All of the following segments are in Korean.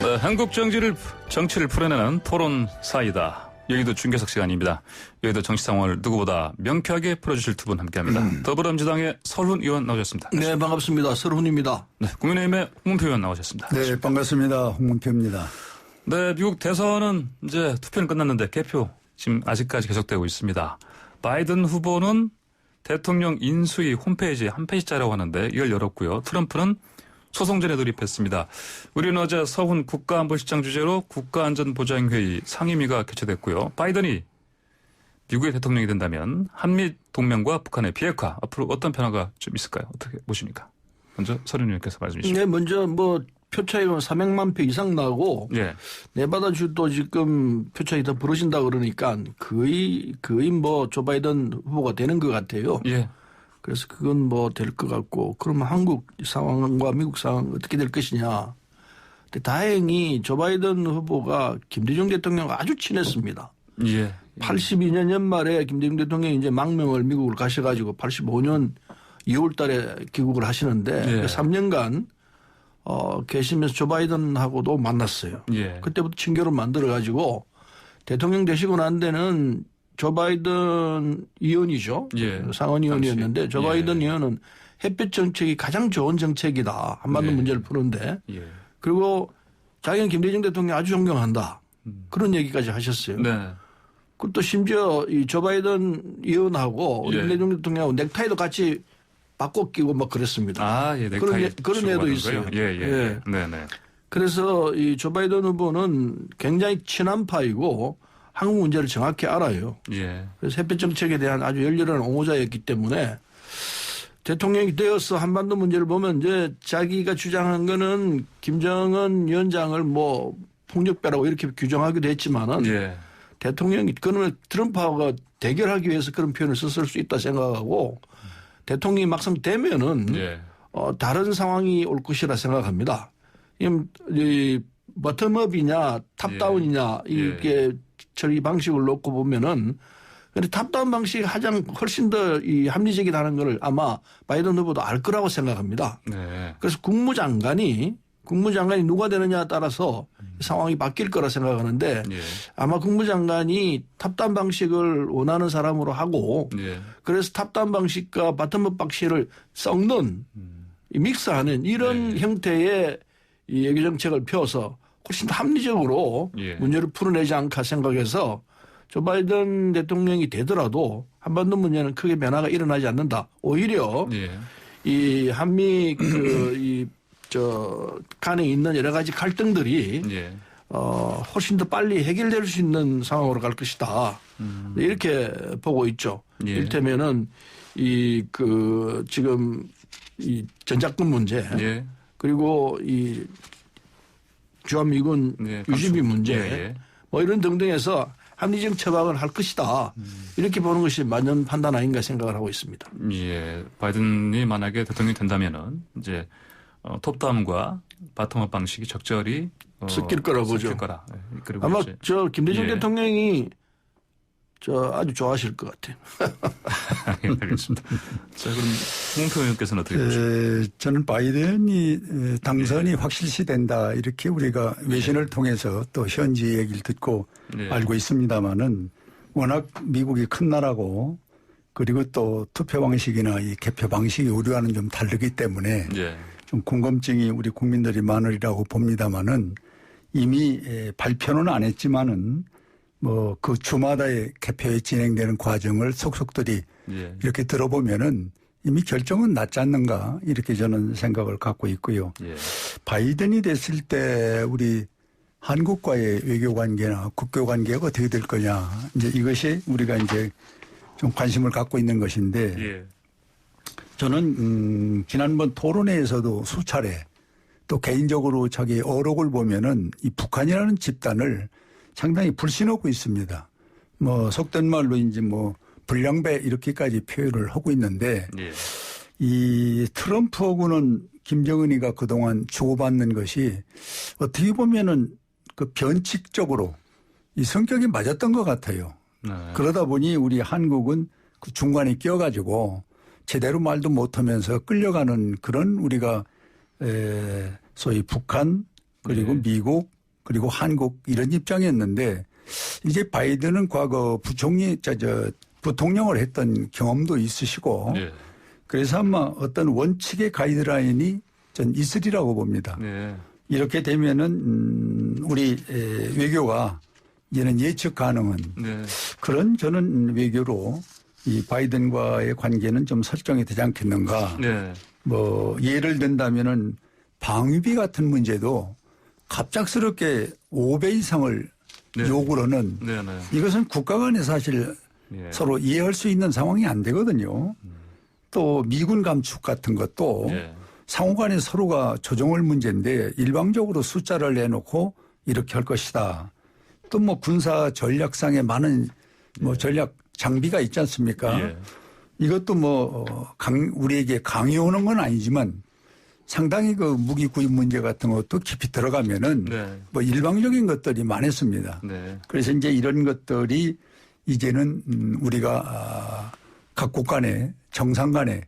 네, 한국 정치를 풀어내는 토론 사이다. 여기도 중계석 시간입니다. 여기도 정치 상황을 누구보다 명쾌하게 풀어주실 두 분 함께합니다. 더불어민주당의 설훈 의원 나오셨습니다. 네, 반갑습니다. 설훈입니다. 네, 국민의힘의 홍문표 의원 나오셨습니다. 네, 반갑습니다. 홍문표입니다. 네, 미국 대선은 이제 투표는 끝났는데 개표 지금 아직까지 계속되고 있습니다. 바이든 후보는 대통령 인수위 홈페이지 한 페이지짜리라고 하는데 이걸 열었고요. 트럼프는 소송전에 돌입했습니다. 우리는 어제 서훈 국가안보실장 주재로 국가안전보장회의 상임위가 개최됐고요. 바이든이 미국의 대통령이 된다면 한미 동맹과 북한의 비핵화 앞으로 어떤 변화가 좀 있을까요? 어떻게 보십니까? 먼저 서른 의원께서 말씀해 주시죠. 네, 먼저 표 차이가 400만 표 이상 나고 예. 네바다 주도 지금 표 차이 더 벌어진다 그러니까 거의 조 바이든 후보가 되는 것 같아요. 예. 그래서 그건 될 것 같고, 그러면 한국 상황과 미국 상황 어떻게 될 것이냐. 근데 다행히 조 바이든 후보가 김대중 대통령과 아주 친했습니다. 예. 82년 연말에 김대중 대통령이 이제 망명을 미국을 가셔가지고 85년 2월 달에 귀국을 하시는데 예. 3년간 계시면서 조 바이든하고도 만났어요. 예. 그때부터 친교를 만들어가지고 대통령 되시고 난 데는 조 바이든 의원이죠. 예. 상원 의원이었는데 조 바이든 의원은 햇볕 정책이 가장 좋은 정책이다. 한반도 예. 문제를 푸는데. 예. 그리고 자기는 김대중 대통령 아주 존경한다. 그런 얘기까지 하셨어요. 네. 그것도 심지어 이 조 바이든 의원하고 우리 예. 김대중 대통령하고 넥타이도 같이 바꿔 끼고 그랬습니다. 아, 예. 넥타이 그런 애도 있어요. 예, 예. 예. 네네. 그래서 이 조 바이든 후보는 굉장히 친한파이고 한국 문제를 정확히 알아요. 예. 그래서 햇볕 정책에 대한 아주 열렬한 옹호자였기 때문에 대통령이 되어서 한반도 문제를 보면 이제 자기가 주장한 거는 김정은 위원장을 폭력배라고 이렇게 규정하기도 했지만은 예. 대통령이 그러면 트럼프하고 대결하기 위해서 그런 표현을 썼을 수 있다 생각하고 대통령이 막상 되면은 예. 다른 상황이 올 것이라 생각합니다. 이 버텀업이냐 탑다운이냐 이게 처리 방식을 놓고 보면은 근데 탑다운 방식이 훨씬 더 이 합리적이라는 걸 아마 바이든 후보도 알 거라고 생각합니다. 네. 그래서 국무장관이 누가 되느냐에 따라서 상황이 바뀔 거라 생각하는데 예. 아마 국무장관이 탑다운 방식을 원하는 사람으로 하고 예. 그래서 탑다운 방식과 바텀업 방식을 섞는 믹스하는 이런 형태의 이 외교 정책을 펴서 훨씬 더 합리적으로 예. 문제를 풀어내지 않을까 생각해서 조 바이든 대통령이 되더라도 한반도 문제는 크게 변화가 일어나지 않는다. 오히려 예. 이 한미 간에 있는 여러 가지 갈등들이 예. 훨씬 더 빨리 해결될 수 있는 상황으로 갈 것이다. 이렇게 보고 있죠. 예. 이를테면은 지금 이 전작권 문제 예. 그리고 이 주한미군 예. 유지비 문제 예. 이런 등등에서 합리적 처방을 할 것이다. 이렇게 보는 것이 맞는 판단 아닌가 생각을 하고 있습니다. 예. 바이든이 만약에 대통령이 된다면은 이제 톱다운과 바텀업 방식이 적절히 섞일 거라 보죠. 섞일 거라. 예. 그리고 아마 이제 김대중 예. 대통령이 아주 좋아하실 것 같아요. 예, 알겠습니다. 자, 그럼 홍표 의원께서는 어떻게 보십니까? 저는 바이든이 당선이 확실시된다 이렇게 우리가 외신을 통해서 또 현지 얘기를 듣고 알고 있습니다마는 워낙 미국이 큰 나라고 그리고 또 투표 방식이나 이 개표 방식이 우리와는 좀 다르기 때문에 예. 좀 궁금증이 우리 국민들이 많으리라고 봅니다마는 이미 발표는 안 했지만은 그 주마다의 개표에 진행되는 과정을 속속들이 예. 이렇게 들어보면은 이미 결정은 났지 않는가 이렇게 저는 생각을 갖고 있고요. 예. 바이든이 됐을 때 우리 한국과의 외교 관계나 국교 관계가 어떻게 될 거냐 이제 이것이 우리가 이제 좀 관심을 갖고 있는 것인데 예. 저는 지난번 토론회에서도 수차례 또 개인적으로 자기 어록을 보면은 이 북한이라는 집단을 상당히 불신하고 있습니다. 속된 말로 이제 불량배 이렇게까지 표현을 하고 있는데 예. 이 트럼프하고는 김정은이가 그동안 주고받는 것이 어떻게 보면은 그 변칙적으로 이 성격이 맞았던 것 같아요. 네. 그러다 보니 우리 한국은 그 중간에 끼어가지고 제대로 말도 못하면서 끌려가는 그런 우리가 소위 북한 그리고 네. 미국 그리고 한국 이런 입장이었는데 이제 바이든은 과거 부통령을 했던 경험도 있으시고 예. 그래서 아마 어떤 원칙의 가이드라인이 전 있으리라고 봅니다. 예. 이렇게 되면은 우리 외교가 이제는 예측 가능한 네. 그런 저는 외교로 이 바이든과의 관계는 좀 설정이 되지 않겠는가. 네. 뭐 예를 든다면은 방위비 같은 문제도 갑작스럽게 5배 이상을 네. 요구로는 네. 네. 이것은 국가 간에 사실 예. 서로 이해할 수 있는 상황이 안 되거든요. 또 미군 감축 같은 것도 예. 상호 간에 서로가 조정할 문제인데 일방적으로 숫자를 내놓고 이렇게 할 것이다. 또 뭐 군사 전략상에 많은 뭐 전략 장비가 있지 않습니까? 예. 이것도 뭐 우리에게 강요하는 건 아니지만 상당히 그 무기 구입 문제 같은 것도 깊이 들어가면은 네. 뭐 일방적인 것들이 많았습니다. 네. 그래서 이제 이런 것들이 이제는 우리가 각국 간에 정상 간에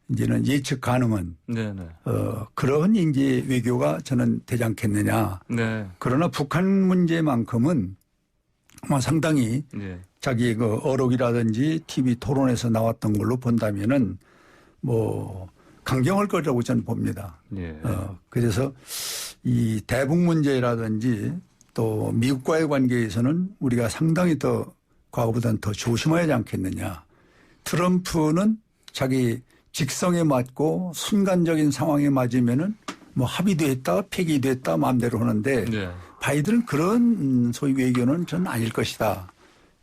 이제는 예측 가능한 네. 네. 그런 이제 외교가 저는 되지 않겠느냐. 네. 그러나 북한 문제만큼은 아마 상당히 예. 자기 그 어록이라든지 TV 토론에서 나왔던 걸로 본다면은 뭐 강경할 거라고 저는 봅니다. 예. 그래서 이 대북 문제라든지 또 미국과의 관계에서는 우리가 상당히 더 과거보다는 더 조심해야 하지 않겠느냐. 트럼프는 자기 직성에 맞고 순간적인 상황에 맞으면은 뭐 합의도 했다 폐기도 했다 마음대로 하는데 네. 바이든은 그런 소위 외교는 저는 아닐 것이다.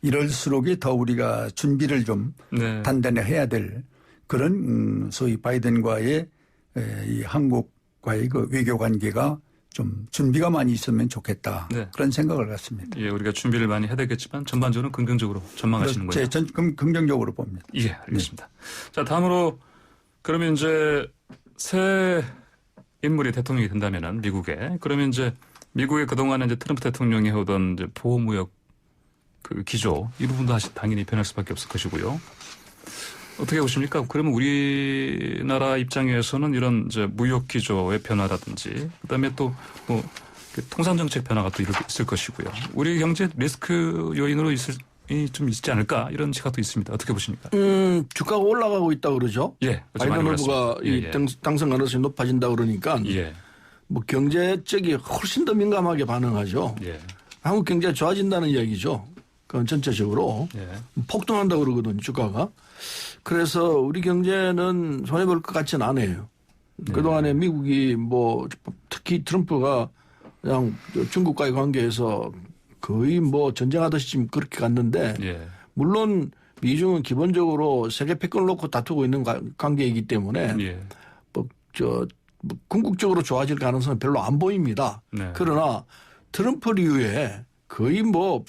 이럴수록에 더 우리가 준비를 좀 네. 단단히 해야 될 그런 소위 바이든과의 이 한국과의 그 외교 관계가 좀 준비가 많이 있으면 좋겠다. 네. 그런 생각을 갖습니다. 예, 우리가 준비를 많이 해야 되겠지만 전반적으로 긍정적으로 전망하시는 거예요. 전 긍정적으로 봅니다. 예, 알겠습니다. 자, 다음으로 그러면 이제 새 인물이 대통령이 된다면은 미국에 그러면 이제 미국의 그동안에 이제 트럼프 대통령이 해오던 이제 보호무역 그 기조 이 부분도 당연히 변할 수밖에 없을 것이고요. 어떻게 보십니까? 그러면 우리나라 입장에서는 이런 이제 무역 기조의 변화라든지 그다음에 또 뭐 통상 정책 변화가 또 있을 것이고요. 우리 경제 리스크 요인으로 좀 있지 않을까 이런 시각도 있습니다. 어떻게 보십니까? 주가가 올라가고 있다 그러죠. 예, 바이든 후보가 이 당선 가능성이 높아진다 그러니까 예. 뭐 경제 쪽이 훨씬 더 민감하게 반응하죠. 예. 한국 경제가 좋아진다는 이야기죠. 그건 전체적으로 예. 폭등한다 그러거든요, 주가가. 그래서 우리 경제는 손해볼 것 같지는 않아요. 그동안에 미국이 뭐 특히 트럼프가 그냥 중국과의 관계에서 거의 뭐 전쟁하듯이 지금 그렇게 갔는데 예. 물론 미중은 기본적으로 세계 패권을 놓고 다투고 있는 관계이기 때문에 예. 뭐 궁극적으로 좋아질 가능성은 별로 안 보입니다. 네. 그러나 트럼프류의 거의 뭐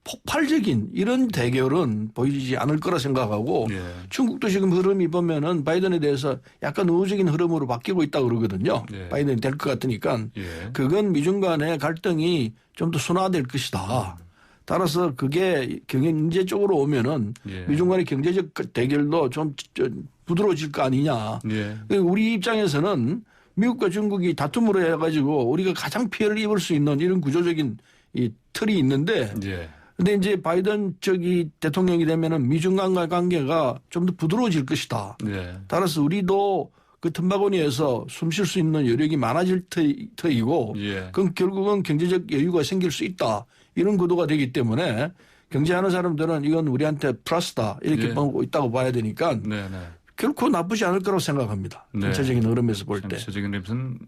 폭발적인 이런 대결은 보이지 않을 거라 생각하고 예. 중국도 지금 흐름이 보면은 바이든에 대해서 약간 우호적인 흐름으로 바뀌고 있다 그러거든요. 예. 바이든이 될 것 같으니까 예. 그건 미중 간의 갈등이 좀 더 순화될 것이다. 따라서 그게 경제 쪽으로 오면은 예. 미중 간의 경제적 대결도 좀 부드러워질 거 아니냐. 예. 우리 입장에서는 미국과 중국이 다툼으로 해가지고 우리가 가장 피해를 입을 수 있는 이런 구조적인 이 틀이 있는데 예. 근데 이제 바이든 대통령이 되면은 미중 간의 관계가 좀 더 부드러워질 것이다. 예. 따라서 우리도 그 틈바구니에서 숨 쉴 수 있는 여력이 많아질 터이고 예. 그럼 결국은 경제적 여유가 생길 수 있다. 이런 구도가 되기 때문에 경제하는 사람들은 이건 우리한테 플러스다. 이렇게 예. 보고 있다고 봐야 되니까 네, 네. 결코 나쁘지 않을 거라고 생각합니다. 네. 전체적인 흐름에서 볼 때. 전체적인 흐름에서는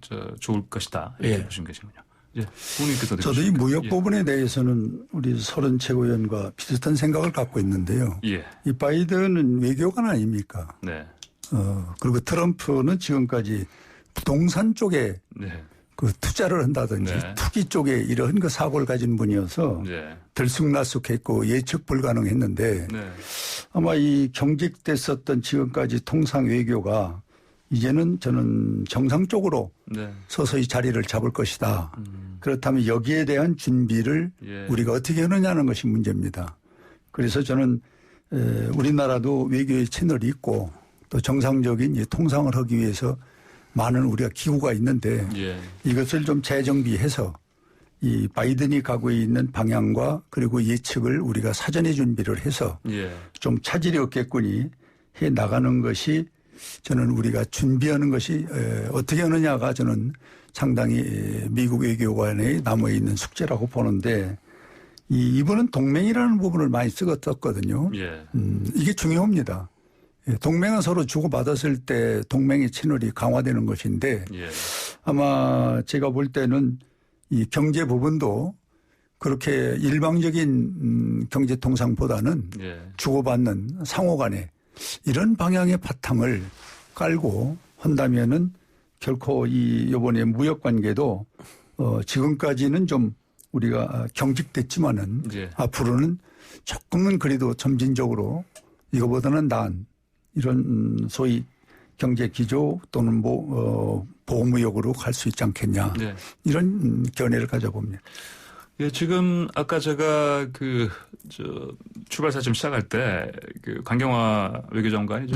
좋을 것이다. 이렇게 예. 보시는 것이군요. 예. 부모님께서 저도 이 무역 부분에 대해서는 우리 서른 최고위원과 비슷한 생각을 갖고 있는데요. 예. 이 바이든은 외교관 아닙니까? 네. 그리고 트럼프는 지금까지 부동산 쪽에 네. 그 투자를 한다든지 네. 투기 쪽에 이런 그 사고를 가진 분이어서 네. 들쑥날쑥했고 예측 불가능했는데 네. 아마 이 경직됐었던 지금까지 통상 외교가 이제는 저는 정상적으로 네. 서서히 자리를 잡을 것이다. 그렇다면 여기에 대한 준비를 예. 우리가 어떻게 하느냐는 것이 문제입니다. 그래서 저는 우리나라도 외교의 채널이 있고 또 정상적인 통상을 하기 위해서 많은 우리가 기구가 있는데 예. 이것을 좀 재정비해서 이 바이든이 가고 있는 방향과 그리고 예측을 우리가 사전에 준비를 해서 예. 좀 차질이 없겠거니 해 나가는 것이 저는 우리가 준비하는 것이 어떻게 하느냐가 저는 상당히 미국 외교관에 남아있는 숙제라고 보는데 이번은 동맹이라는 부분을 많이 쓰었거든요. 예. 이게 중요합니다. 동맹은 서로 주고받았을 때 동맹의 채널이 강화되는 것인데 예. 아마 제가 볼 때는 이 경제 부분도 그렇게 일방적인 경제 통상보다는 예. 주고받는 상호간에 이런 방향의 바탕을 깔고 한다면은 결코 이번에 무역 관계도 지금까지는 좀 우리가 경직됐지만은 예. 앞으로는 조금은 그래도 점진적으로 이거보다는 나은 이런 소위 경제 기조 또는 보호무역으로 갈 수 있지 않겠냐. 예. 이런 견해를 가져봅니다. 예, 지금 아까 제가 출발사 좀 시작할 때 강경화 외교장관이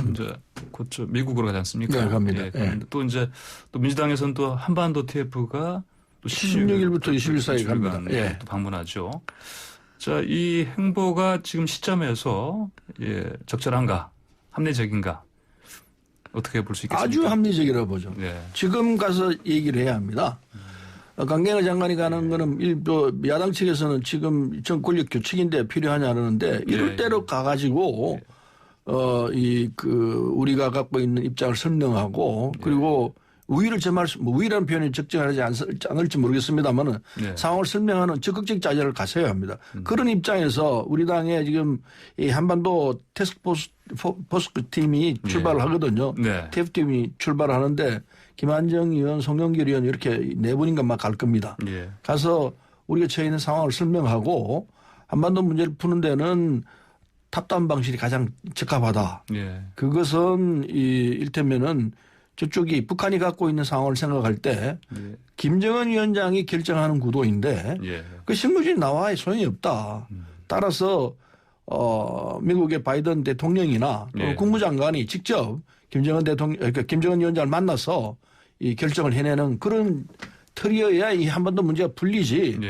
곧 미국으로 가지 않습니까? 네, 갑니다. 예, 예. 또 민주당에서는 또 한반도 TF가 또 16일부터 20일 사이 갑니다. 예. 또 방문하죠. 자, 이 행보가 지금 시점에서 적절한가, 합리적인가 어떻게 볼 수 있겠습니까? 아주 합리적이라고 보죠. 예. 지금 가서 얘기를 해야 합니다. 강경화 장관이 가는 거는 야당 측에서는 지금 정권력 교체인데 필요하냐 그러는데 이럴 대로 가가지고 우리가 갖고 있는 입장을 설명하고 그리고 우위를 점할 우위라는 표현이 적절하지 않을지 모르겠습니다만은 상황을 설명하는 적극적 자세를 가져야 합니다. 그런 입장에서 우리 당의 지금 이 한반도 태스크포스 팀이 출발을 하거든요. 네. TF팀이 출발을 하는데 김한정 의원, 송영길 의원 이렇게 네 분인가만 갈 겁니다. 예. 가서 우리가 처해 있는 상황을 설명하고 한반도 문제를 푸는 데는 탑다운 방식이 가장 적합하다. 예. 그것은 일테면은 저쪽이 북한이 갖고 있는 상황을 생각할 때 김정은 위원장이 결정하는 구도인데 그 실무진이 나와야 소용이 없다. 따라서 미국의 바이든 대통령이나 국무장관이 직접 김정은 위원장을 만나서 이 결정을 해내는 그런 틀이어야 이 한반도 문제가 풀리지.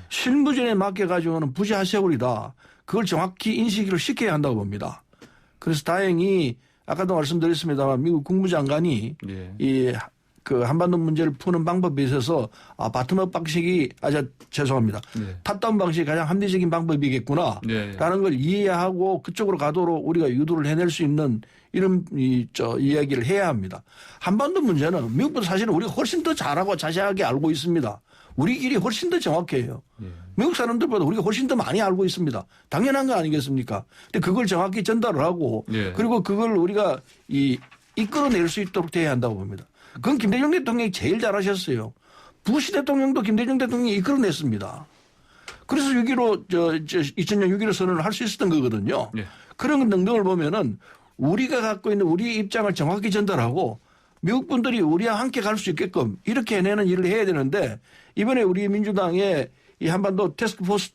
실무진에 맡겨가지고는 부재하세월이다. 그걸 정확히 인식을 시켜야 한다고 봅니다. 그래서 다행히 아까도 말씀드렸습니다만 미국 국무장관이 그 한반도 문제를 푸는 방법에 있어서 바텀업 방식이 죄송합니다. 탑다운 방식이 가장 합리적인 방법이겠구나 라는 걸 이해하고 그쪽으로 가도록 우리가 유도를 해낼 수 있는 이런 이야기를 해야 합니다. 한반도 문제는 미국보다 사실은 우리가 훨씬 더 잘하고 자세하게 알고 있습니다. 우리끼리 훨씬 더 정확해요. 미국 사람들보다 우리가 훨씬 더 많이 알고 있습니다. 당연한 거 아니겠습니까? 근데 그걸 정확히 전달을 하고 그리고 그걸 우리가 이끌어낼 수 있도록 돼야 한다고 봅니다. 그건 김대중 대통령이 제일 잘하셨어요. 부시 대통령도 김대중 대통령이 이끌어냈습니다. 그래서 2000년 6.15 선언을 할 수 있었던 거거든요. 그런 등등을 보면은 우리가 갖고 있는 우리의 입장을 정확히 전달하고 미국 분들이 우리와 함께 갈 수 있게끔 이렇게 해내는 일을 해야 되는데 이번에 우리 민주당의 이 한반도 태스크포스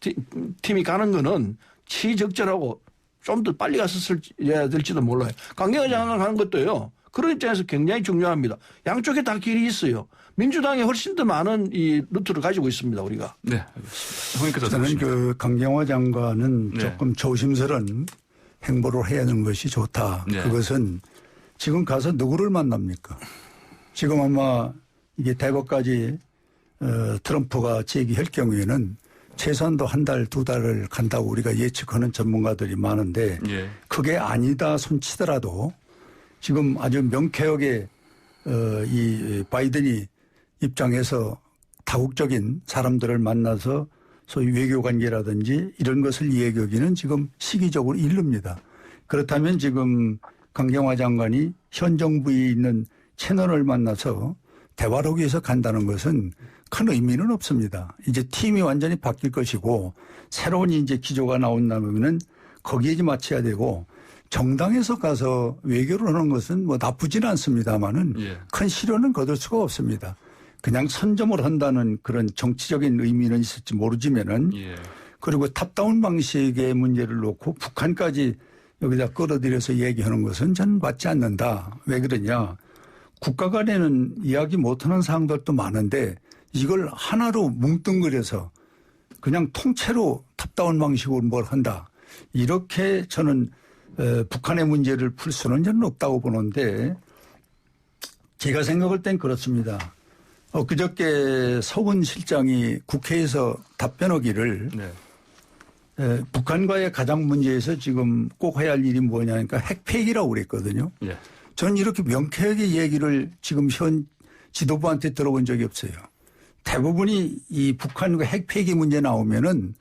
팀이 가는 거는 치적절하고 좀 더 빨리 갔었어야 될지도 몰라요. 강경화 장관 가는 것도요. 그런 입장에서 굉장히 중요합니다. 양쪽에 다 길이 있어요. 민주당이 훨씬 더 많은 이 루트를 가지고 있습니다. 우리가. 네, 알겠습니다. 저는 그 강경화 장관은 조금 조심스러운 행보를 해야 하는 것이 좋다. 그것은 지금 가서 누구를 만납니까? 지금 아마 이게 대법까지 트럼프가 제기할 경우에는 최소한도 한 달, 두 달을 간다고 우리가 예측하는 전문가들이 많은데 그게 아니다 손치더라도 지금 아주 명쾌하게 이 바이든이 입장에서 다국적인 사람들을 만나서 소위 외교관계라든지 이런 것을 이야기하기는 지금 시기적으로 이릅니다. 그렇다면 지금 강경화 장관이 현 정부에 있는 채널을 만나서 대화를 하기 위해서 간다는 것은 큰 의미는 없습니다. 이제 팀이 완전히 바뀔 것이고 새로운 이제 기조가 나온다면은 거기에 맞춰야 되고 정당에서 가서 외교를 하는 것은 뭐 나쁘지는 않습니다만은 큰 실효는 거둘 수가 없습니다. 그냥 선점을 한다는 그런 정치적인 의미는 있을지 모르지만은 그리고 탑다운 방식의 문제를 놓고 북한까지 여기다 끌어들여서 얘기하는 것은 저는 맞지 않는다. 왜 그러냐. 국가 간에는 이야기 못하는 사항들도 많은데 이걸 하나로 뭉뚱그려서 그냥 통째로 탑다운 방식으로 뭘 한다. 이렇게 저는 북한의 문제를 풀 수는 저는 없다고 보는데 제가 생각할 땐 그렇습니다. 그저께 서훈 실장이 국회에서 답변하기를 네. 북한과의 가장 문제에서 지금 꼭 해야 할 일이 뭐냐니까 핵폐기라고 그랬거든요. 예. 저는 이렇게 명쾌하게 얘기를 지금 현 지도부한테 들어본 적이 없어요. 대부분이 이 북한과 핵폐기 문제 나오면은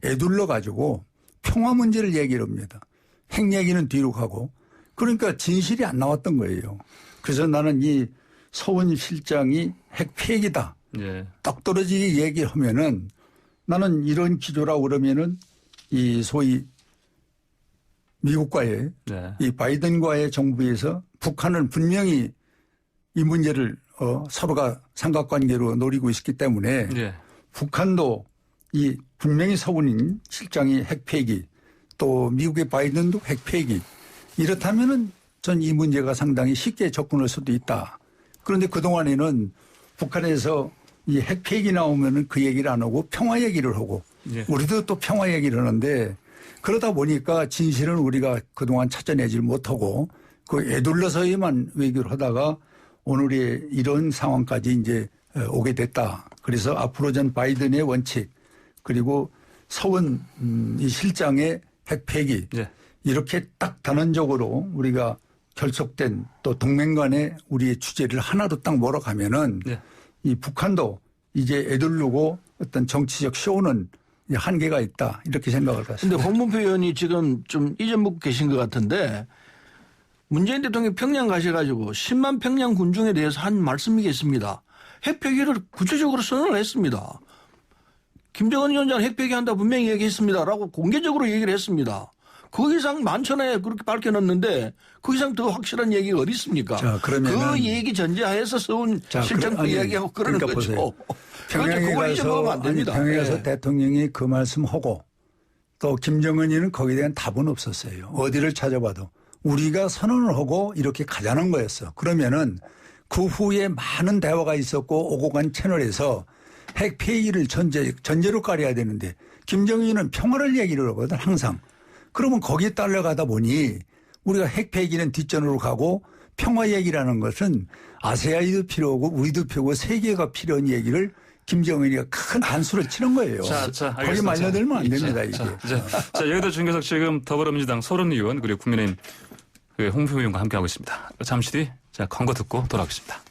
애둘러 가지고 평화 문제를 얘기를 합니다. 핵 얘기는 뒤로 가고. 그러니까 진실이 안 나왔던 거예요. 그래서 나는 이 서훈 실장이 핵폐기다. 예. 딱 떨어지게 얘기를 하면은 나는 이런 기조라고 그러면은 이 소위 미국과의 네. 이 바이든과의 정부에서 북한은 분명히 이 문제를 서로가 삼각관계로 노리고 있기 때문에 예. 북한도 이 분명히 서훈 실장이 핵폐기 또 미국의 바이든도 핵폐기 이렇다면은 전 이 문제가 상당히 쉽게 접근할 수도 있다. 그런데 그동안에는 북한에서 이 핵폐기 나오면은 그 얘기를 안 하고 평화 얘기를 하고 예. 우리도 또 평화 얘기를 하는데 그러다 보니까 진실은 우리가 그동안 찾아내질 못하고 그 애둘러서에만 외교를 하다가 오늘의 이런 상황까지 이제 오게 됐다. 그래서 앞으로 전 바이든의 원칙 그리고 서훈 이 실장의 핵폐기 예. 이렇게 딱 단언적으로 우리가 결속된 또 동맹 간의 우리의 주제를 하나로 딱 몰아가면은 예. 이 북한도 이제 애들르고 어떤 정치적 쇼는 한계가 있다 이렇게 생각을 근데 했습니다. 홍문표 의원이 지금 좀 잊어먹고 계신 것 같은데 문재인 대통령이 평양 가셔가지고 10만 평양 군중에 대해서 한 말씀이 있습니다. 핵폐기를 구체적으로 선언을 했습니다. 김정은 위원장 핵폐기한다 분명히 얘기했습니다라고 공개적으로 얘기를 했습니다. 그 이상 만천하에 그렇게 밝혀놨는데 그 이상 더 확실한 얘기가 어디 있습니까? 자, 그러면은 그 얘기 전제하에서 서훈 실장도 이야기하고 그러는 그러니까 거죠. 보세요. 평양에 그걸 잊어먹으면 가서 안 됩니다. 평양에 가서 네. 대통령이 그 말씀하고 또 김정은이는 거기에 대한 답은 없었어요. 어디를 찾아봐도 우리가 선언을 하고 이렇게 가자는 거였어. 그러면은 그 후에 많은 대화가 있었고 오고 간 채널에서 핵 폐기를 전제로 깔아야 되는데 김정은은 평화를 얘기를 하거든 항상. 그러면 거기에 따라가다 보니 우리가 핵 폐기는 뒷전으로 가고 평화 얘기라는 것은 아세아이도 필요하고 우리도 필요하고 세계가 필요한 얘기를 김정은이가 큰 단수를 치는 거예요. 자, 거기 알겠습니다. 말려들면 안 됩니다. 이게. 자, 여기도 중계석 지금 더불어민주당 서른 의원 그리고 국민의힘 홍표 의원과 함께하고 있습니다. 잠시 뒤 광고 듣고 돌아오겠습니다.